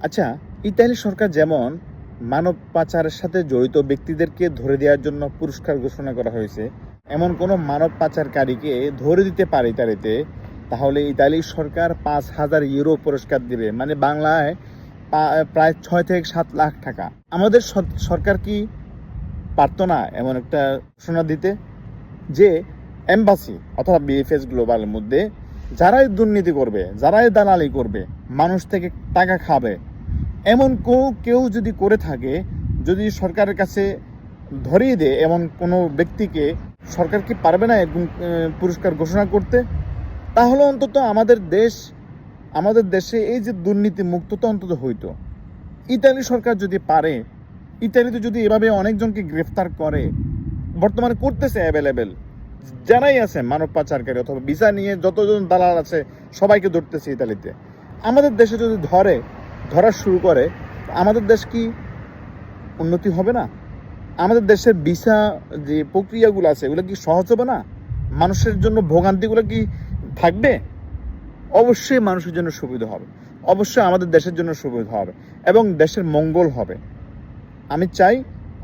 আচ্ছা, ইতালি সরকার যেমন মানব পাচারের সাথে জড়িত ব্যক্তিদেরকে ধরে দেওয়ার জন্য পুরস্কার ঘোষণা করা হয়েছে, এমন কোনো মানব পাচারকারীকে ধরে দিতে পারে ইতালিতে, তাহলে ইতালি সরকার 5,000 ইউরো পুরস্কার দিবে, মানে বাংলায় প্রায় 6 থেকে 7 লাখ টাকা। আমাদের সরকার কি পারতো না এমন একটা ঘোষণা দিতে যে এম্বাসি অথবা বিএফএস গ্লোবালের মধ্যে যারাই দুর্নীতি করবে, যারাই দালালি করবে, মানুষ থেকে টাকা খাবে, এমন কেউ যদি করে থাকে, যদি সরকারের কাছে ধরিয়ে দেয় এমন কোনো ব্যক্তিকে, সরকার কি পারবে না এরকম পুরস্কার ঘোষণা করতে? তাহলে অন্তত আমাদের দেশে এই যে দুর্নীতি মুক্ত তো অন্তত হইতো। ইতালি সরকার যদি পারে, ইতালিতে যদি এভাবে অনেকজনকে গ্রেফতার করে, বর্তমানে করতেছে অ্যাভেলেবেল, যারাই আছে মানব পাচারকারী অথবা ভিসা নিয়ে যতজন দালাল আছে সবাইকে ধরতেছে ইতালিতে, আমাদের দেশে যদি ধরা শুরু করে, আমাদের দেশ কি উন্নতি হবে না? আমাদের দেশের ভিসা যে প্রক্রিয়াগুলো আছে এগুলো কি সহজ হবে না? মানুষের জন্য ভোগান্তিগুলো কি থাকবে? অবশ্যই মানুষের জন্য সুবিধা হবে, অবশ্যই আমাদের দেশের জন্য সুবিধা হবে এবং দেশের মঙ্গল হবে। আমি চাই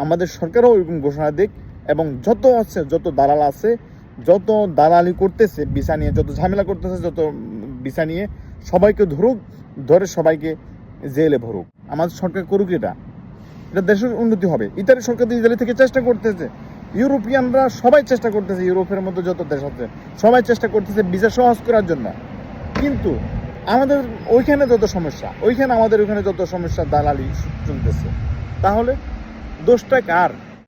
আমাদের সরকারও ওইরকম ঘোষণা দিক এবং যত দালাল আছে, যত দালালি করতেছে ভিসা নিয়ে, যত ঝামেলা করতেছে, যত ভিসা নিয়ে, সবাইকে ধরে সবাইকে জেলে ভরুক। আমাদের সরকার করুক এটা দেশের উন্নতি হবে। ইতালি সরকার ইতালি থেকে চেষ্টা করতেছে, ইউরোপিয়ানরা সবাই চেষ্টা করতেছে, ইউরোপের মধ্যে যত দেশ আছে সবাই চেষ্টা করতেছে ভিসা সহজ করার জন্য। কিন্তু আমাদের ওইখানে যত সমস্যা, আমাদের ওইখানে যত সমস্যা, দালালি চলতেছে, তাহলে দোষটা কার?